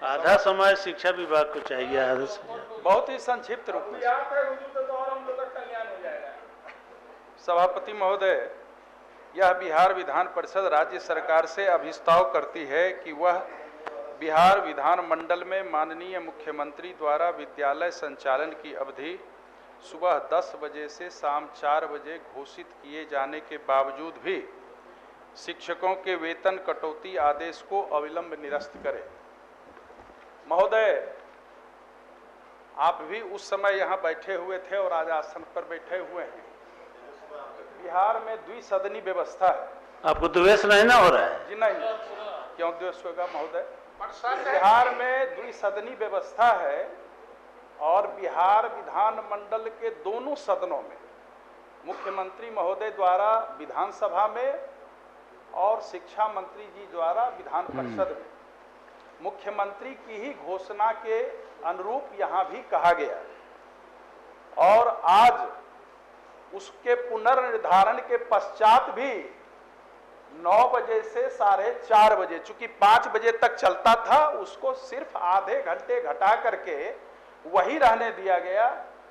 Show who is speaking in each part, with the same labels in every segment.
Speaker 1: आधा समय शिक्षा विभाग को चाहिए, आधा समय।
Speaker 2: बहुत ही संक्षिप्त रूप में सभापति महोदय, यह बिहार विधान परिषद राज्य सरकार से अभिस्ताव करती है कि वह बिहार विधान मंडल में माननीय मुख्यमंत्री द्वारा विद्यालय संचालन की अवधि सुबह 10 बजे से शाम 4 बजे घोषित किए जाने के बावजूद भी शिक्षकों के वेतन कटौती आदेश को अविलंब निरस्त करे। महोदय, आप भी उस समय यहाँ बैठे हुए थे और आज आसन पर बैठे हुए हैं। बिहार में द्विसदनी व्यवस्था है।
Speaker 1: आपको द्वेष नहीं ना हो रहा है?
Speaker 2: जी नहीं, क्यों द्वेष होगा महोदय? बिहार में द्विसदनी व्यवस्था है और बिहार विधान मंडल के दोनों सदनों में मुख्यमंत्री महोदय द्वारा विधानसभा में और शिक्षा मंत्री जी द्वारा विधान परिषद में मुख्यमंत्री की ही घोषणा के अनुरूप यहाँ भी कहा गया और आज उसके पुनर्निर्धारण के पश्चात भी 9 बजे से 4:30 बजे, चूंकि 5 बजे तक चलता था, उसको सिर्फ आधे घंटे घटा करके वही रहने दिया गया।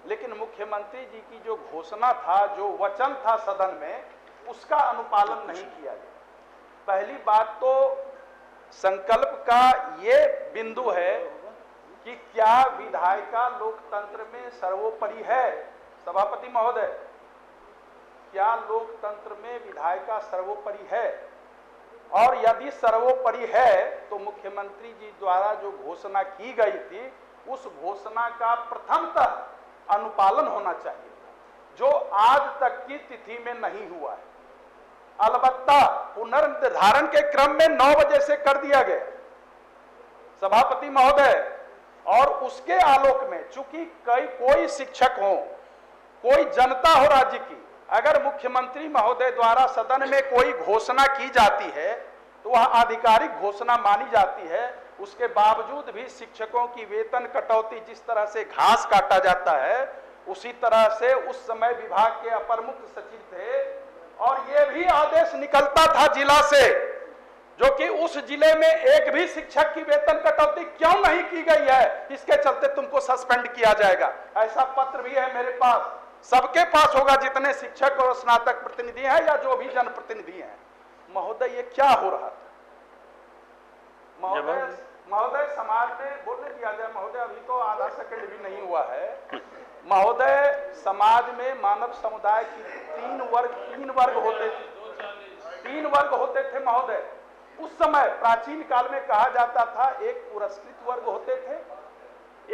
Speaker 2: लेकिन मुख्यमंत्री जी की जो घोषणा था, जो वचन था सदन में, उसका अनुपालन नहीं किया गया। पहली बात तो संकल्प का ये बिंदु है कि क्या विधायिका लोकतंत्र में सर्वोपरि है? सभापति महोदय, क्या लोकतंत्र में विधायिका सर्वोपरि है? और यदि सर्वोपरि है तो मुख्यमंत्री जी द्वारा जो घोषणा की गई थी, उस घोषणा का प्रथमतः अनुपालन होना चाहिए, जो आज तक की तिथि में नहीं हुआ है। अलबत्ता पुनर्निर्धारण के क्रम में 9 बजे से कर दिया गया सभापति महोदय, और उसके आलोक में चूंकि कोई शिक्षक हो, कोई जनता हो राज्य की, अगर मुख्यमंत्री महोदय द्वारा सदन में कोई घोषणा की जाती है तो वह आधिकारिक घोषणा मानी जाती है। उसके बावजूद भी शिक्षकों की वेतन कटौती, जिस तरह से घास काटा जाता है, उसी तरह से उस समय विभाग के अपर मुख्य सचिव थे और यह भी आदेश निकलता था जिला से, जो कि उस जिले में एक भी शिक्षक की वेतन कटौती क्यों नहीं की गई है, इसके चलते तुमको सस्पेंड किया जाएगा। ऐसा पत्र भी है मेरे पास, सबके पास होगा जितने शिक्षक और स्नातक प्रतिनिधि हैं या जो भी जनप्रतिनिधि हैं। महोदय, ये क्या हो रहा था? महोदय समाज में बोलने दिया जाए महोदय, अभी तो आधा सेकंड भी नहीं हुआ है। महोदय, समाज में मानव समुदाय की 3 वर्ग होते थे। 3 वर्ग होते थे महोदय। उस समय प्राचीन काल में कहा जाता था, एक पुरस्कृत वर्ग होते थे,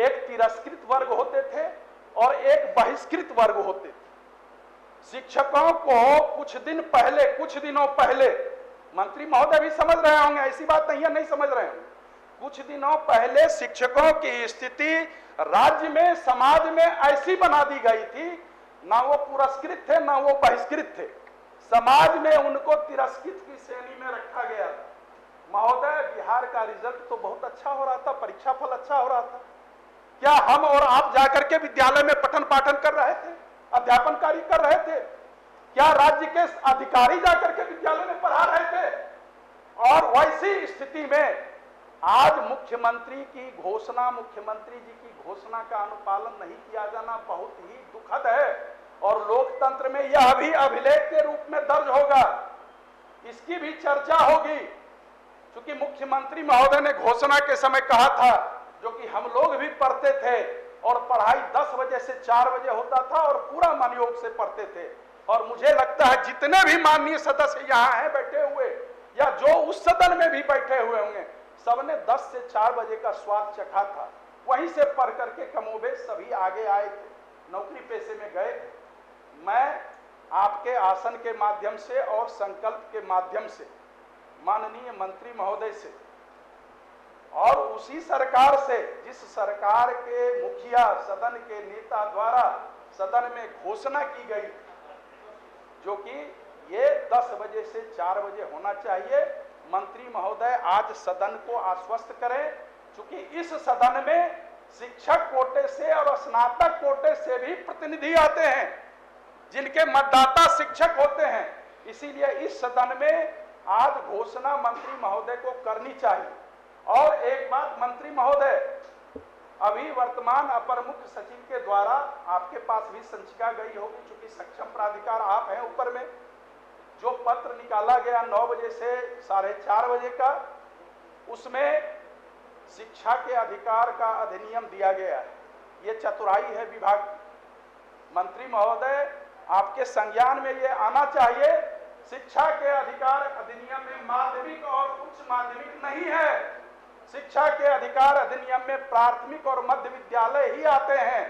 Speaker 2: एक तिरस्कृत वर्ग होते थे और एक बहिष्कृत वर्ग होते थे। शिक्षकों को कुछ दिनों पहले, मंत्री महोदय भी समझ रहे होंगे, ऐसी बात नहीं है नहीं समझ रहे होंगे, कुछ दिनों पहले शिक्षकों की स्थिति राज्य में, समाज में ऐसी बना दी गई थी, ना वो पुरस्कृत थे ना वो बहिष्कृत थे। समाज में उनको तिरस्कृत की श्रेणी में रखा गया था। महोदय, बिहार का रिजल्ट तो बहुत अच्छा हो रहा था, परीक्षा फल अच्छा हो रहा था। क्या हम और आप जाकर के विद्यालय में पठन पाठन कर रहे थे, अध्यापन कार्य कर रहे थे? क्या राज्य के अधिकारी जाकर के विद्यालय में पढ़ा रहे थे? और वैसी स्थिति में आज मुख्यमंत्री की घोषणा, मुख्यमंत्री जी की घोषणा का अनुपालन नहीं किया जाना बहुत ही दुखद है और लोकतंत्र में यह भी अभिलेख के रूप में दर्ज होगा, इसकी भी चर्चा होगी। क्योंकि मुख्यमंत्री महोदय ने घोषणा के समय कहा था, जो कि हम लोग भी पढ़ते थे, और पढ़ाई 10 बजे से 4 बजे होता था और पूरा मनयोग से पढ़ते थे। और मुझे लगता है जितने भी माननीय सदस्य यहाँ हैं बैठे हुए, या जो उस सदन में भी बैठे हुए होंगे, सबने 10 से 4 बजे का स्वाद चखा था। वहीं से पढ़ करके कमोबेश सभी आगे आए थे, नौकरी पेशे में गए थे। मैं आपके आसन के माध्यम से और संकल्प के माध्यम से माननीय मंत्री महोदय से और उसी सरकार से, जिस सरकार के मुखिया, सदन के नेता द्वारा सदन में घोषणा की गई, जो कि ये 10 बजे से 4 बजे होना चाहिए, मंत्री महोदय आज सदन को आश्वस्त करें। क्योंकि इस सदन में शिक्षक कोटे से और स्नातक कोटे से भी प्रतिनिधि आते हैं, जिनके मतदाता शिक्षक होते हैं। इसीलिए इस सदन में आज घोषणा मंत्री महोदय को करनी चाहिए और एक बात मंत्री महोदय, अभी वर्तमान अपर मुख्य सचिव के द्वारा आपके पास भी संचिका गई होगी, चूंकि सक्षम प्राधिकार आप हैं ऊपर में, जो पत्र निकाला गया 9 बजे से 4:30 बजे का, उसमें शिक्षा के अधिकार का अधिनियम दिया गया है। ये चतुराई है विभाग की। मंत्री महोदय, आपके संज्ञान में ये आना चाहिए, शिक्षा के अधिकार अधिनियम में माध्यमिक और उच्च माध्यमिक नहीं है। शिक्षा के अधिकार अधिनियम में प्राथमिक और मध्य विद्यालय ही आते हैं,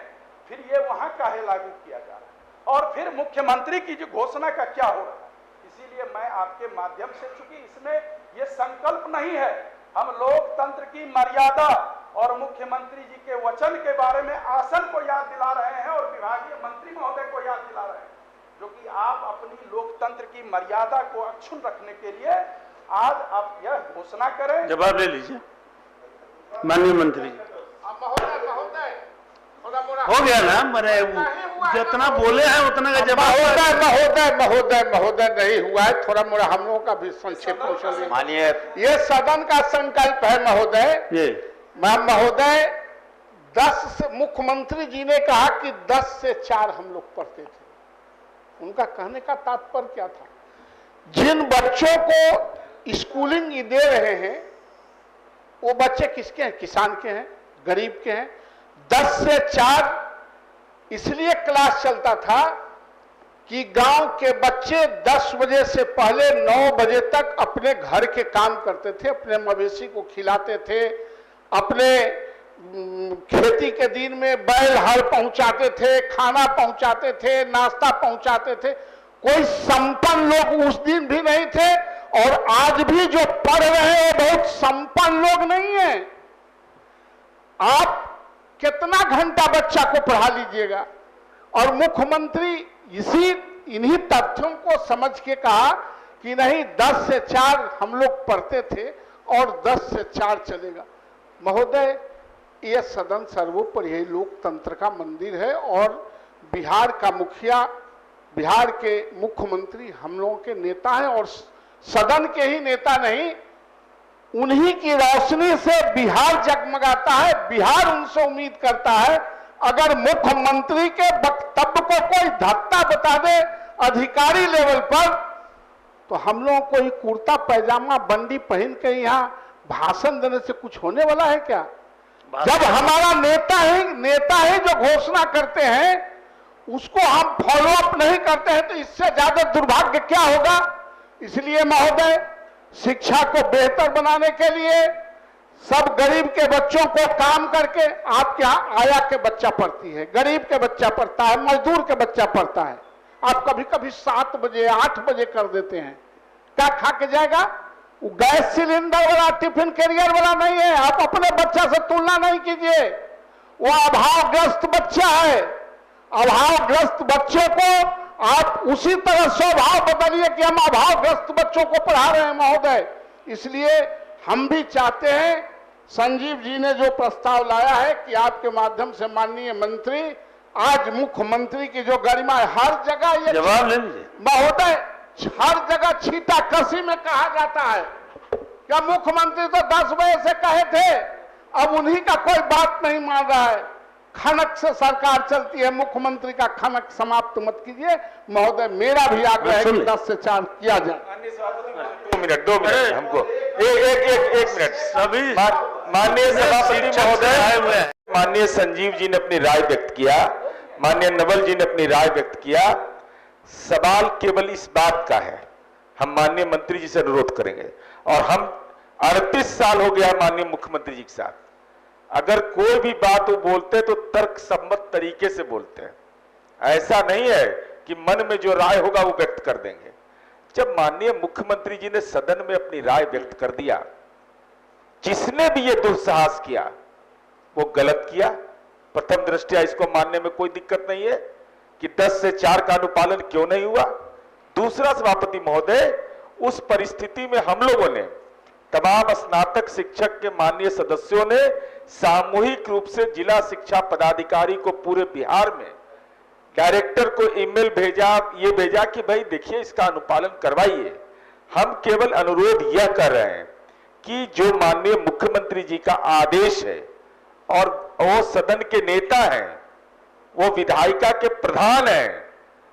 Speaker 2: फिर ये वहां काहे लागू किया जा रहा है, और फिर मुख्यमंत्री की जो घोषणा का क्या हो रहा है। इसीलिए मैं आपके माध्यम से, चूंकि इसमें ये संकल्प नहीं है, हम लोकतंत्र की मर्यादा और मुख्यमंत्री जी के वचन के बारे में आसन को याद दिला रहे हैं और विभागीय मंत्री महोदय को याद दिला रहे हैं, जो कि आप अपनी लोकतंत्र की मर्यादा को अक्षुण्ण रखने के लिए आज आप यह घोषणा करें।
Speaker 1: जवाब ले लीजिए माननीय मंत्री जी। हो गया ना, मैंने जितना बोले हैं उतना का जवाब।
Speaker 3: महोदय नहीं हुआ है, थोड़ा मोड़ा हम लोगों का भी संक्षेप में
Speaker 1: मानिए,
Speaker 3: ये सदन का संकल्प है महोदय।
Speaker 1: ये
Speaker 3: महोदय 10 से मुख्यमंत्री जी ने कहा कि 10 से 4 हम लोग पढ़ते थे। उनका कहने का तात्पर्य क्या था? जिन बच्चों को स्कूलिंग दे रहे हैं वो बच्चे किसके हैं? किसान के हैं, गरीब के हैं। 10 से 4 इसलिए क्लास चलता था कि गांव के बच्चे 10 बजे से पहले 9 बजे तक अपने घर के काम करते थे, अपने मवेशी को खिलाते थे, अपने खेती के दिन में बैल हल पहुंचाते थे, खाना पहुंचाते थे, नाश्ता पहुंचाते थे। कोई संपन्न लोग उस दिन भी नहीं थे, और आज भी जो पढ़ रहे हैं बहुत संपन्न लोग नहीं है। आप कितना घंटा बच्चा को पढ़ा लीजिएगा? और मुख्यमंत्री इन्हीं तथ्यों को समझ के कहा कि नहीं, 10 से 4 हम लोग पढ़ते थे और 10 से 4 चलेगा। महोदय, यह सदन सर्वोपरि यही लोकतंत्र का मंदिर है, और बिहार का मुखिया, बिहार के मुख्यमंत्री हम लोगों के नेता हैं, और सदन के ही नेता नहीं, उन्हीं की रोशनी से बिहार जगमगाता है। बिहार उनसे उम्मीद करता है। अगर मुख्यमंत्री के वक्तव्य को कोई धक्का बता दे अधिकारी लेवल पर, तो हम लोगों को ही कुर्ता पैजामा बंडी पहन के यहाँ भाषण देने से कुछ होने वाला है क्या? जब हमारा नेता ही जो घोषणा करते हैं उसको हम फॉलो अप नहीं करते हैं, तो इससे ज्यादा दुर्भाग्य क्या होगा? इसलिए महोदय, शिक्षा को बेहतर बनाने के लिए सब गरीब के बच्चों को काम करके, आपके यहाँ आया के बच्चा पढ़ती है, गरीब के बच्चा पढ़ता है, मजदूर के बच्चा पढ़ता है। आप कभी कभी 7 बजे 8 बजे कर देते हैं, क्या खा के जाएगा? वो गैस सिलेंडर वाला, टिफिन कैरियर वाला नहीं है। आप अपने बच्चा से तुलना नहीं कीजिए, वो अभावग्रस्त बच्चा है। अभावग्रस्त बच्चे को आप उसी तरह स्वभाव बदलिए कि हम अभावग्रस्त बच्चों को पढ़ा रहे हैं महोदय। इसलिए हम भी चाहते हैं, संजीव जी ने जो प्रस्ताव लाया है कि आपके माध्यम से माननीय मंत्री, आज मुख्यमंत्री की जो गरिमा है, हर जगह ये
Speaker 1: जवाब ले लीजिए
Speaker 3: महोदय, हर जगह छीटा कसी में कहा जाता है। क्या मुख्यमंत्री तो 10 बजे से कहे थे, अब उन्हीं का कोई बात नहीं मान रहा है। खनक से सरकार चलती है, मुख्यमंत्री का खनक समाप्त मत कीजिए महोदय। मेरा भी आग्रह है कि 10 से 4 किया जाए।
Speaker 4: 2 मिनट हमको एक मिनट।
Speaker 1: सभी
Speaker 4: माननीय सभापति महोदय, माननीय संजीव जी ने अपनी राय व्यक्त किया, माननीय नवल जी ने अपनी राय व्यक्त किया। सवाल केवल इस बात का है, हम माननीय मंत्री जी से अनुरोध करेंगे, और हम 38 साल हो गया माननीय मुख्यमंत्री जी के साथ, अगर कोई भी बात वो बोलते तो तर्क सम्मत तरीके से बोलते हैं। ऐसा नहीं है कि मन में जो राय होगा वो व्यक्त कर देंगे। जब माननीय मुख्यमंत्री जी ने सदन में अपनी राय व्यक्त कर दिया, जिसने भी ये दुस्साहस किया वो गलत किया। प्रथम दृष्टया इसको मानने में कोई दिक्कत नहीं है कि 10 से 4 का अनुपालन क्यों नहीं हुआ। दूसरा, सभापति महोदय, उस परिस्थिति में हम लोगों ने, तमाम स्नातक शिक्षक के माननीय सदस्यों ने सामूहिक रूप से जिला शिक्षा पदाधिकारी को पूरे बिहार में डायरेक्टर को ईमेल भेजा, ये भेजा कि भाई देखिए इसका अनुपालन करवाइए। हम केवल अनुरोध यह कर रहे हैं कि जो माननीय मुख्यमंत्री जी का आदेश है और वो सदन के नेता हैं, वो विधायिका के प्रधान हैं,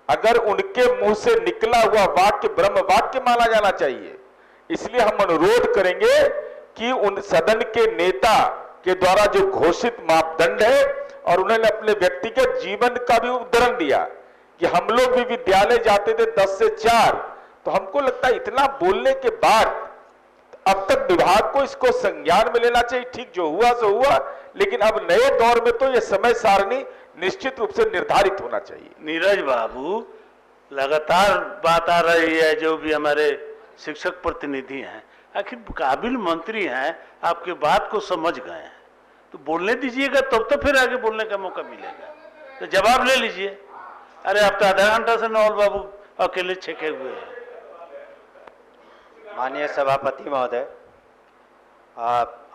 Speaker 4: अगर उनके मुंह से निकला हुआ वाक्य ब्रह्म वाक्य माना जाना चाहिए। इसलिए हम अनुरोध करेंगे कि उन सदन के नेता के द्वारा जो घोषित मापदंड है, और उन्होंने अपने व्यक्तिगत जीवन का भी उदाहरण दिया कि हम लोग भी विद्यालय जाते थे 10 से 4, तो हमको लगता है इतना बोलने के बाद अब तक विभाग को इसको संज्ञान में लेना चाहिए। ठीक, जो हुआ सो हुआ, लेकिन अब नए दौर में तो ये समय सारणी निश्चित रूप से निर्धारित होना चाहिए।
Speaker 1: नीरज बाबू, लगातार बात आ रही है, जो भी हमारे शिक्षक प्रतिनिधि हैं, आखिर काबिल मंत्री हैं, आपके बात को समझ गए हैं, तो बोलने दीजिएगा, तब तो फिर आगे बोलने का मौका मिलेगा। तो जवाब ले लीजिए। अरे अब तो आधा घंटा से नवल बाबू अकेले छेके हुए हैं।
Speaker 5: माननीय सभापति महोदय,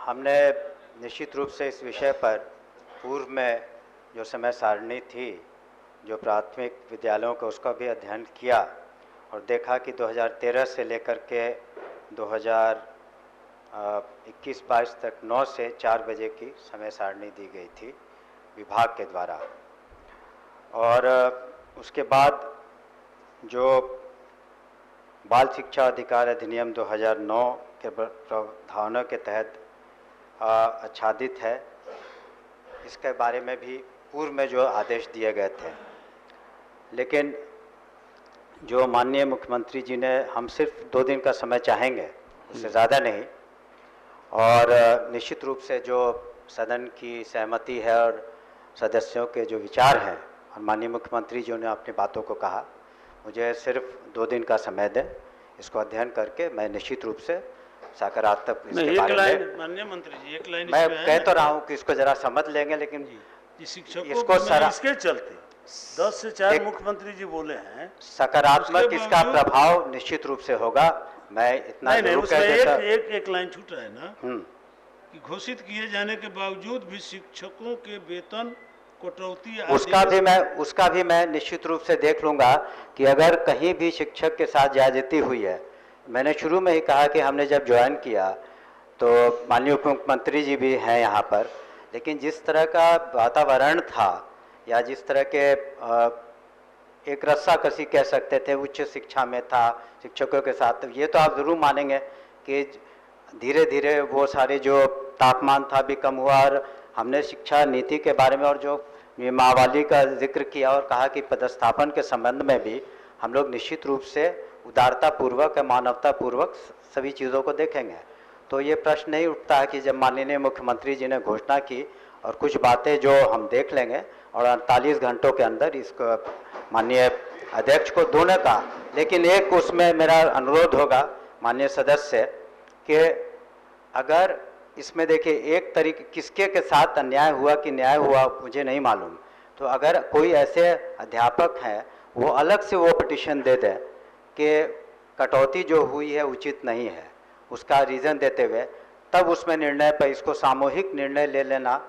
Speaker 5: हमने निश्चित रूप से इस विषय पर पूर्व में जो समय सारणी थी, जो प्राथमिक विद्यालयों का, उसका भी अध्ययन किया और देखा कि 2013 से लेकर के 2021-22 तक 9 से 4 बजे की समय सारणी दी गई थी विभाग के द्वारा। और उसके बाद जो बाल शिक्षा अधिकार अधिनियम 2009 के प्रावधानों के तहत आच्छादित है, इसके बारे में भी पूर्व में जो आदेश दिए गए थे, लेकिन जो माननीय मुख्यमंत्री जी ने, हम सिर्फ 2 दिन का समय चाहेंगे, उससे ज़्यादा नहीं, और निश्चित रूप से जो सदन की सहमति है और सदस्यों के जो विचार हैं, और माननीय मुख्यमंत्री जी ने अपनी बातों को कहा, मुझे सिर्फ 2 दिन का समय दें, इसको अध्ययन करके मैं निश्चित रूप से सकारात्मक इसके बारे में,
Speaker 1: माननीय मंत्री जी, एक लाइन
Speaker 5: मैं कह तो रहा हूँ कि इसको जरा समझ लेंगे, लेकिन
Speaker 1: शिक्षकों
Speaker 5: इसको
Speaker 1: इसके चलते 10 से 4 मुख्यमंत्री जी बोले हैं,
Speaker 5: सकारात्मक इसका प्रभाव निश्चित रूप से होगा। मैं इतना जरूर कह देता।
Speaker 1: एक लाइन छूट रहा है ना कि घोषित किए जाने के बावजूद भी शिक्षकों के वेतन कटौती,
Speaker 5: उसका भी मैं निश्चित रूप से देख लूंगा कि अगर कहीं भी शिक्षक के साथ ज्यादती हुई है। मैंने शुरू में ही कहा कि हमने जब ज्वाइन किया तो माननीय मुख्यमंत्री जी भी हैं यहाँ पर, लेकिन जिस तरह का वातावरण था या जिस तरह के एक रस्साकसी कह सकते थे उच्च शिक्षा में था शिक्षकों के साथ, तो ये तो आप ज़रूर मानेंगे कि धीरे धीरे वो सारे जो तापमान था भी कम हुआ। और हमने शिक्षा नीति के बारे में और जो नियमावली का जिक्र किया और कहा कि पदस्थापन के संबंध में भी हम लोग निश्चित रूप से उदारतापूर्वक, मानवतापूर्वक सभी चीज़ों को देखेंगे। तो ये प्रश्न नहीं उठता है कि जब माननीय मुख्यमंत्री जी ने घोषणा की और कुछ बातें जो हम देख लेंगे और 48 घंटों के अंदर इसको माननीय अध्यक्ष को दोनों का, लेकिन एक उसमें मेरा अनुरोध होगा माननीय सदस्य कि अगर इसमें देखिए एक तरीके किसके के साथ अन्याय हुआ कि न्याय हुआ मुझे नहीं मालूम, तो अगर कोई ऐसे अध्यापक हैं वो अलग से वो पिटीशन दे दें कि कटौती जो हुई है उचित नहीं है, उसका रीज़न देते हुए, तब उसमें निर्णय पर इसको सामूहिक निर्णय ले लेना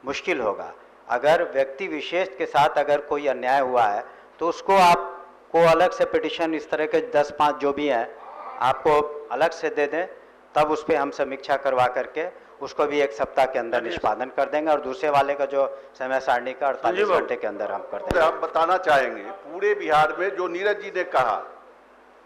Speaker 5: मुश्किल होगा। अगर व्यक्ति विशेष के साथ अगर कोई अन्याय हुआ है तो उसको आपको अलग से पिटीशन इस तरह के 10-5 जो भी हैं आपको अलग से दे दें, तब उस पर हम समीक्षा करवा करके उसको भी 1 सप्ताह के अंदर निष्पादन कर देंगे और दूसरे वाले का जो समय सारणी का 48 घंटे के अंदर हम कर देंगे।
Speaker 6: हम बताना चाहेंगे पूरे बिहार में जो नीरज जी ने कहा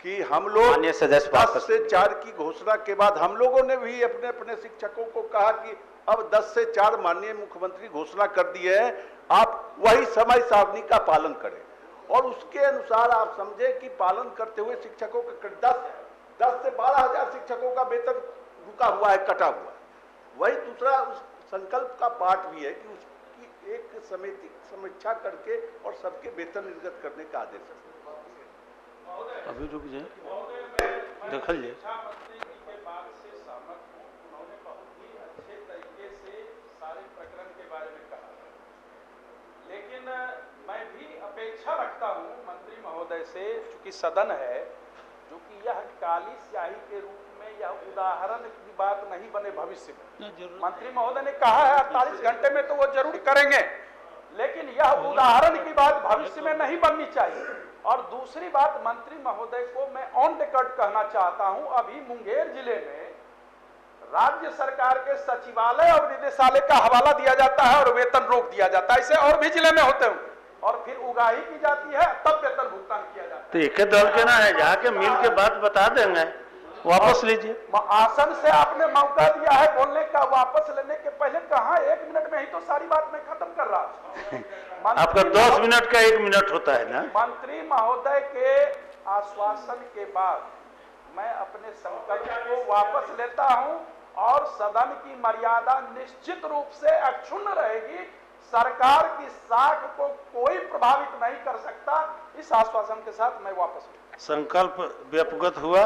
Speaker 6: कि हम लोग
Speaker 5: माननीय सदस्य
Speaker 6: 10 से 4 की घोषणा के बाद हम लोगों ने भी अपने अपने शिक्षकों को कहा कि अब 10 से 4 माननीय मुख्यमंत्री घोषणा कर दी है, आप वही समय सारणी का पालन करें और उसके अनुसार आप समझे कि पालन करते हुए शिक्षकों के 10 से 12,000 शिक्षकों का वेतन रुका हुआ है, कटा हुआ है। वही दूसरा उस संकल्प का पार्ट भी है कि उसकी एक समिति समीक्षा करके और सबके वेतन निर्गत करने का आदेश है।
Speaker 1: अभी रुक जाए, देखल जाए।
Speaker 2: लेकिन मैं भी अपेक्षा रखता हूं मंत्री महोदय से, चूंकि सदन है, जो कि यह काली स्याही के रूप में यह उदाहरण की बात नहीं बने भविष्य में। मंत्री महोदय ने कहा है 48 घंटे में तो वो जरूर करेंगे, लेकिन यह उदाहरण की बात भविष्य में नहीं बननी चाहिए। और दूसरी बात, मंत्री महोदय को मैं ऑन रिकॉर्ड कहना चाहता हूं, अभी मुंगेर जिले में राज्य सरकार के सचिवालय और निदेशालय का हवाला दिया जाता है और वेतन रोक दिया जाता है। ऐसे और भी जिले में होते हैं और फिर उगाही की जाती है, तब वेतन भुगतान किया जाता है।
Speaker 1: तो एक दल के ना है, जाके मिल के बात बता देंगे, वापस लीजिए।
Speaker 2: आसन से आपने मौका दिया है बोलने का, वापस लेने के पहले कहा 1 मिनट में ही तो सारी बात मैं खत्म कर रहा हूं।
Speaker 1: आपका 10 मिनट का 1 मिनट होता है ना।
Speaker 2: मंत्री महोदय के आश्वासन के बाद मैं अपने संकल्प को वापस लेता हूं और सदन की मर्यादा निश्चित रूप से अक्षुण्ण रहेगी। सरकार की साख को कोई प्रभावित नहीं कर सकता। इस आश्वासन के साथ मैं वापस लूं।
Speaker 1: संकल्प व्यपगत हुआ।